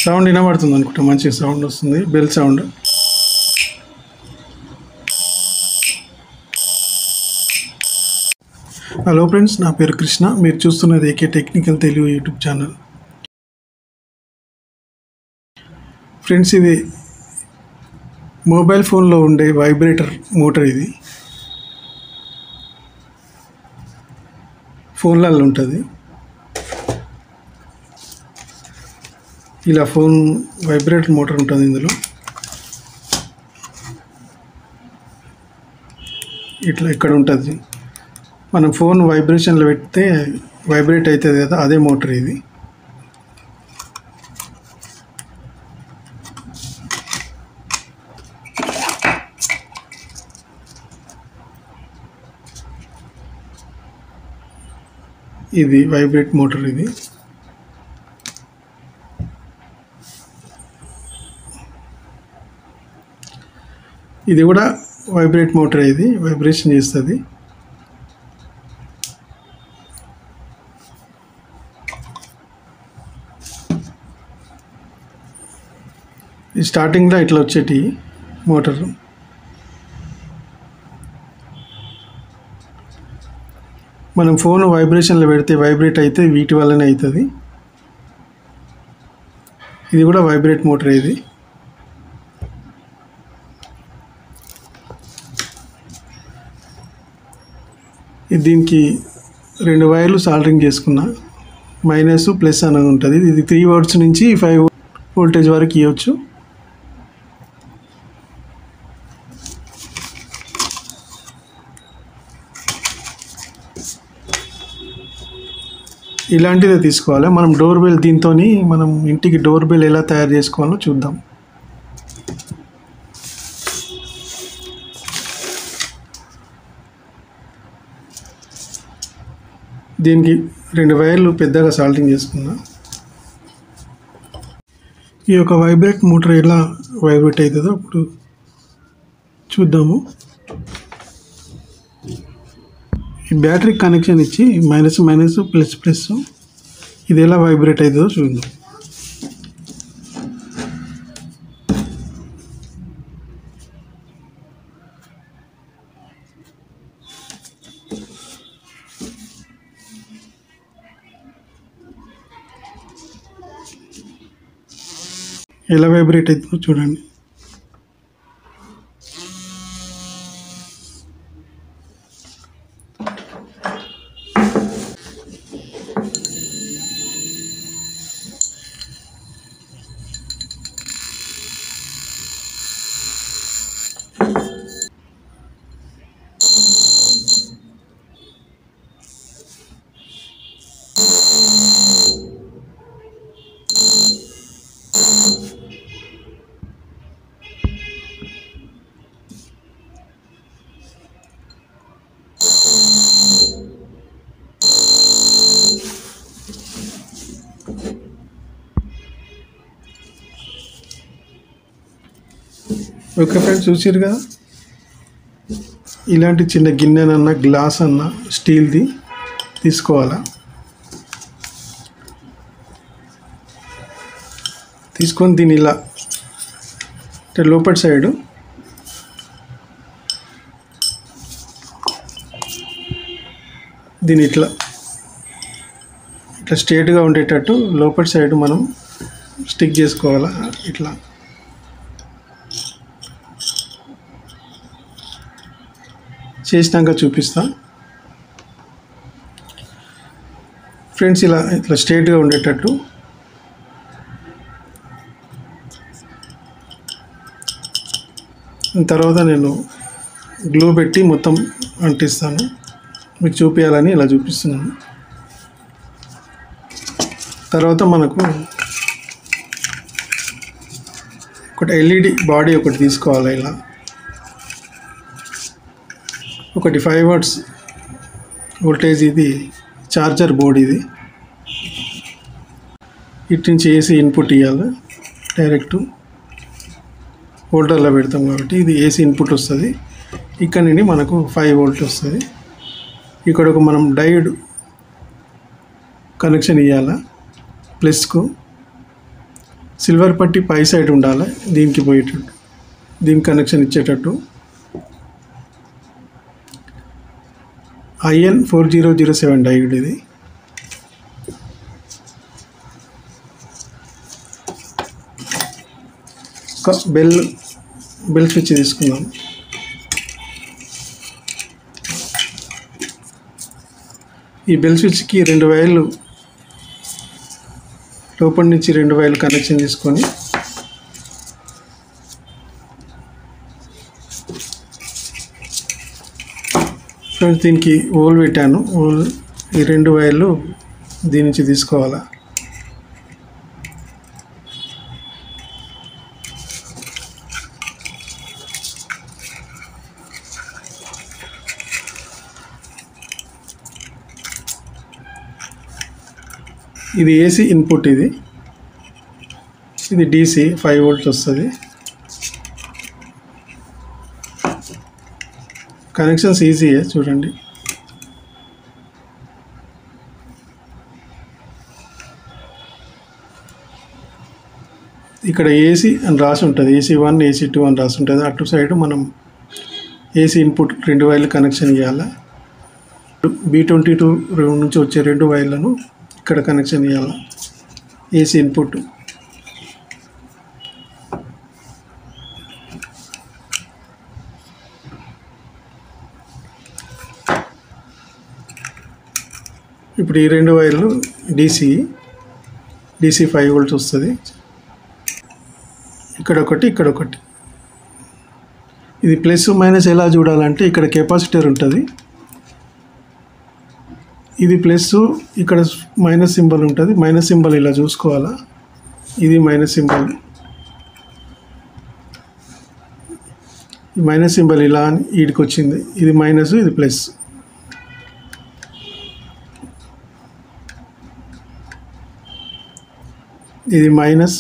Sound వినబడుతుంది అనుకుంటా, మంచి సౌండ్ వస్తుంది, బెల్ సౌండ్. హలో ఫ్రెండ్స్, నా పేరు కృష్ణ. మీరు చూస్తున్నది AK technical Telugu YouTube channel. Friends, ఇది మొబైల్ ఫోన్లో ఉండే వైబ్రేటర్ మోటార్. ఇది ఫోన్లలో ఉంటుంది. ఇలా ఫోన్ వైబ్రేటర్ మోటార్ ఉంటుంది. ఇందులో ఇట్లా ఇక్కడ ఉంటుంది. మనం ఫోన్ వైబ్రేషన్లో పెడితే వైబ్రేట్ అవుతుంది కదా, అదే మోటార్ ఇది. ఇది వైబ్రేట్ మోటార్. ఇది కూడా వైబ్రేట్ మోటార్. ఇది వైబ్రేషన్ చేస్తుంది. స్టార్టింగ్లో ఇట్లా వచ్చేటి మోటార్. మనం ఫోన్ వైబ్రేషన్లో పెడితే వైబ్రేట్ అయితే వీటి వల్లనే అవుతుంది. ఇది కూడా వైబ్రేట్ మోటార్. ఇది దీనికి 2 వైర్లు సాల్డరింగ్ చేసుకున్నా. మైనస్ ప్లస్ అనేది ఉంటుంది. ఇది 3 వోల్ట్స్ నుంచి 5 వోల్టేజ్ వరకు ఇవ్వచ్చు. ఇలాంటిదే తీసుకోవాలి. మనం డోర్ బెల్, దీంతో మనం ఇంటికి డోర్ బెల్ ఎలా తయారు చేసుకోవాలో చూద్దాం. దీనికి 2 వైర్లు పెద్దగా సాల్టింగ్ చేసుకున్నా. ఈ యొక్క వైబ్రేట్ మోటార్ ఎలా వైబ్రేట్ అవుతుందో ఇప్పుడు చూద్దాము. ఈ బ్యాటరీ కనెక్షన్ ఇచ్చి మైనస్ మైనస్ ప్లస్ ప్లస్ ఇది ఎలా వైబ్రేట్ అవుతుందో చూద్దాం. ఎలా వైబ్రేట్ అవుతుందో చూడండి. ఓకే ఫ్రెండ్స్, చూసారు కదా. ఇలాంటి చిన్న గిన్నెనన్నా గ్లాస్ అన్నా స్టీల్ది తీసుకోవాలా. తీసుకొని దీన్ని ఇలా లోపటి సైడు దీన్ని ఇట్లా స్ట్రేట్గా ఉండేటట్టు లోపటి సైడ్ మనం స్టిక్ చేసుకోవాలా. ఇట్లా చేసినాక చూపిస్తా ఫ్రెండ్స్. ఇట్లా స్ట్రేట్గా ఉండేటట్టు తర్వాత నేను గ్లూ పెట్టి మొత్తం అంటిస్తాను. మీకు చూపించాలని ఇలా చూపిస్తున్నాను. తర్వాత మనకు ఒకటి ఎల్ఈడి బాడీ ఒకటి తీసుకోవాలి. ఇలా ఒకటి 5 వాట్స్ వోల్టేజ్, ఇది చార్జర్ బోర్డ్. ఇది ఇటు నుంచి ఏసీ ఇన్పుట్ ఇవ్వాలి. డైరెక్ట్ హోల్డర్లో పెడతాం కాబట్టి ఇది ఏసీ ఇన్పుట్ వస్తుంది. ఇక్కడ నుండి మనకు 5 వోల్ట్ వస్తుంది. ఇక్కడ ఒక మనం డయోడ్ కనెక్షన్ ఇవ్వాలి ప్లస్కు. సిల్వర్ పట్టి పై సైడ్ ఉండాలి, దీనికి పోయేటట్టు, దీనికి కనెక్షన్ ఇచ్చేటట్టు. IN 4007 డయోడ్ ఇది. ఒక బెల్ స్విచ్ తీసుకుందాం. ఈ బెల్ స్విచ్కి 2 వైర్లు లోపల నుంచి 2 వైర్లు కనెక్షన్ తీసుకొని ఫ్రెండ్స్ దీనికి హోల్ పెట్టాను. హోల్ ఈ 2 వైర్లు దీని నుంచి తీసుకోవాలా. ఇది AC ఇన్పుట్, ఇది DC 5 వోల్ట్స్ వస్తుంది. కనెక్షన్స్ ఈజీయే చూడండి. ఇక్కడ AC అని రాసి ఉంటుంది, AC1 AC2 అని రాసి ఉంటుంది. అటు సైడ్ మనం AC ఇన్పుట్ 2 వైర్లు కనెక్షన్ ఇవ్వాలి. B22 నుంచి వచ్చే 2 వైర్లను ఇక్కడ కనెక్షన్ ఇవ్వాలి. AC ఇన్పుట్ ఇప్పుడు ఈ 2 వైర్లు DC 5 వోల్ట్స్ వస్తుంది. ఇక్కడ ఒకటి, ఇక్కడ ఒకటి. ఇది ప్లస్ మైనస్ ఎలా చూడాలంటే ఇక్కడ కెపాసిటర్ ఉంటుంది, ఇది ప్లస్, ఇక్కడ మైనస్ సింబల్ ఉంటుంది. మైనస్ సింబల్ ఇలా చూసుకోవాలా. ఇది మైనస్ సింబల్, మైనస్ సింబల్ ఇలా ఈడికి వచ్చింది. ఇది మైనస్, ఇది ప్లస్. ఇది మైనస్,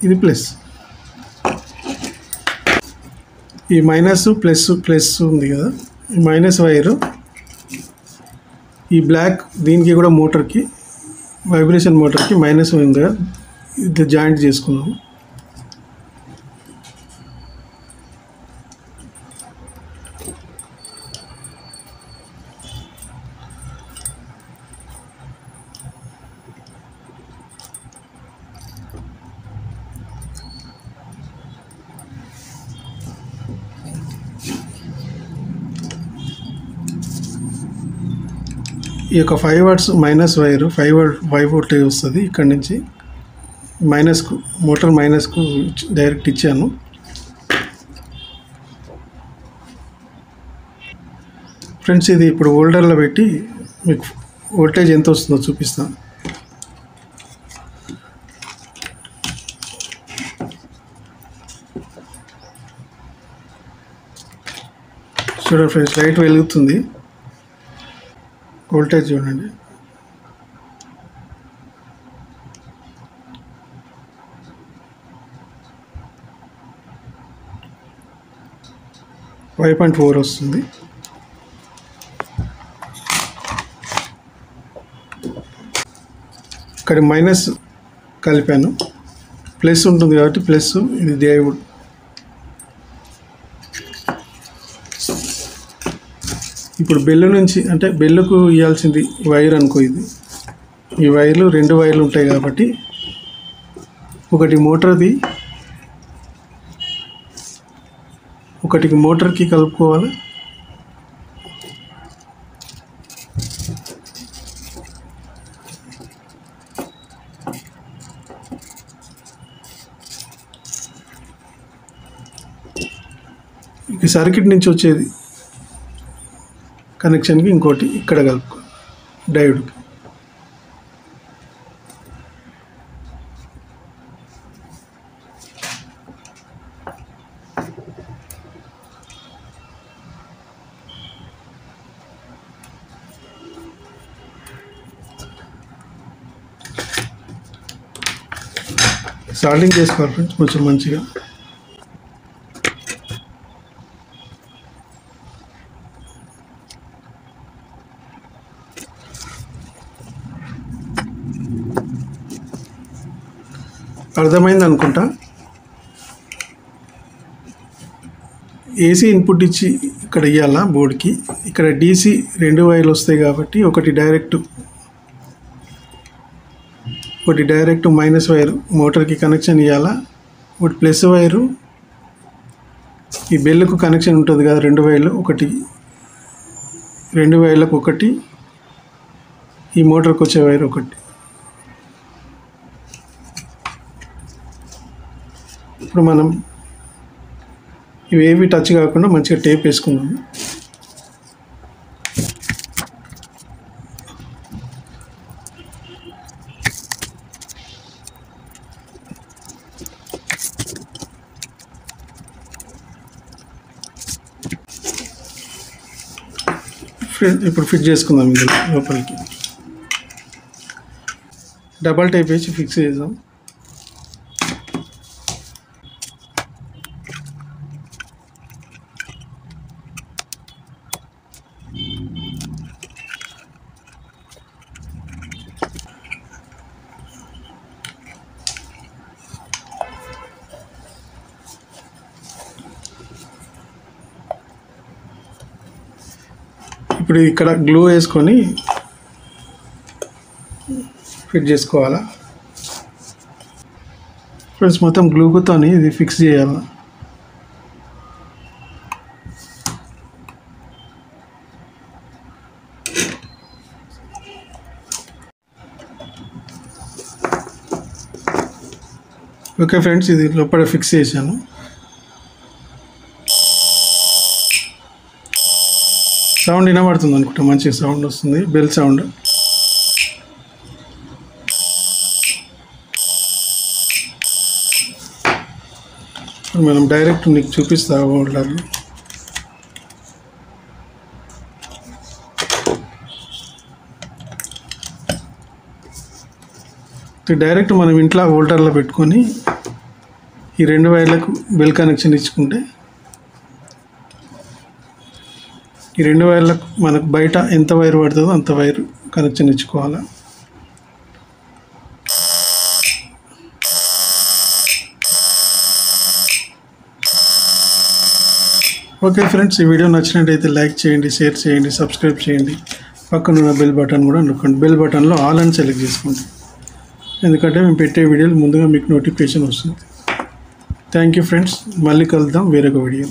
ఇది ప్లస్. ఈ మైనస్ ప్లస్ ఉంది కదా, ఈ మైనస్ వైరు ఈ బ్లాక్ దీనికి కూడా మోటార్కి, వైబ్రేషన్ మోటార్కి మైనస్ ఉంది, ఇది జాయింట్ చేసుకున్నాము. ఈ యొక్క 5 వాట్స్ మైనస్ వైరు 5 వోల్టేజ్ వస్తుంది. ఇక్కడ నుంచి మైనస్కు, మోటార్ మైనస్కు డైరెక్ట్ ఇచ్చాను. ఫ్రెండ్స్ ఇది ఇప్పుడు హోల్డర్లో పెట్టి మీకు వోల్టేజ్ ఎంత వస్తుందో చూపిస్తాను. చూడండి ఫ్రెండ్స్, లైట్ వెలుగుతుంది. వోల్టేజ్ చూడండి. .4 వస్తుంది. ఇక్కడ మైనస్ కలిపాను, ప్లస్ ఉంటుంది కాబట్టి ప్లస్. ఇది డయోడ్. ఇప్పుడు బెల్లు నుంచి, అంటే బెల్లుకు ఇవ్వాల్సింది వైర్ అనుకో. ఇది ఈ వైర్లు 2 వైర్లు ఉంటాయి కాబట్టి ఒకటి మోటార్ది, ఒకటికి మోటార్కి కలుపుకోవాలి. ఇక సర్క్యూట్ నుంచి వచ్చేది కనెక్షన్కి ఇంకోటి ఇక్కడ కలుపుకో డయోడ్కి. సాల్డింగ్ చేసుకోవాలి ఫ్రెండ్స్ కొంచెం మంచిగా. అర్థమైంది అనుకుంటా. ఏసీ ఇన్పుట్ ఇచ్చి ఇక్కడ ఇవ్వాలా బోర్డ్కి. ఇక్కడ డీసీ 2 వైర్లు వస్తాయి కాబట్టి ఒకటి డైరెక్ట్ మైనస్ వైరు మోటార్కి కనెక్షన్ ఇవ్వాలా. ఒకటి ప్లస్ వైరు ఈ బెల్లుకు కనెక్షన్ ఉంటుంది కదా, 2 వైర్లు, 2 వైర్లకు ఒకటి, ఈ మోటార్కి వచ్చే వైర్ ఒకటి. ఇప్పుడు మనం ఇవేవి టచ్ కాకుండా మంచిగా టేప్ వేసుకున్నాము. ఇప్పుడు ఫిట్ చేసుకుందాం. ఇందులో లోపలికి డబల్ టేప్ వేసి ఫిక్స్ చేద్దాం. ఇప్పుడు ఇక్కడ గ్లూ వేసుకొని ఫిట్ చేసుకోవాలా ఫ్రెండ్స్. మొత్తం గ్లూతో ఇది ఫిక్స్ చేయాలి. ఓకే ఫ్రెండ్స్, ఇది లోపల ఫిక్స్ చేశాను. సౌండ్ వినబడుతుంది అనుకుంటా, మంచి సౌండ్ వస్తుంది, బెల్ సౌండ్. మనం డైరెక్ట్ నీకు చూపిస్తా హోల్డర్లు. డైరెక్ట్ మనం ఇంట్లో హోల్డర్లో పెట్టుకొని ఈ 2 వైర్లకు బెల్ కనెక్షన్ ఇచ్చుకుంటే ఈ 2 వైర్లకు మనకు బయట ఎంత వైర్ పడుతుందో అంత వైర్ కనెక్షన్ ఇచ్చుకోవాలి. ఓకే ఫ్రెండ్స్, ఈ వీడియో నచ్చినట్టయితే లైక్ చేయండి, షేర్ చేయండి, సబ్స్క్రైబ్ చేయండి. పక్కనున్న బెల్ బటన్ కూడా నొక్కండి. బెల్ బటన్లో ఆల్ అని సెలెక్ట్ చేసుకోండి, ఎందుకంటే మేము పెట్టే వీడియోలు ముందుగా మీకు నోటిఫికేషన్ వస్తుంది. థ్యాంక్ యూ ఫ్రెండ్స్, మళ్ళీ కలుద్దాం వేరొక వీడియో.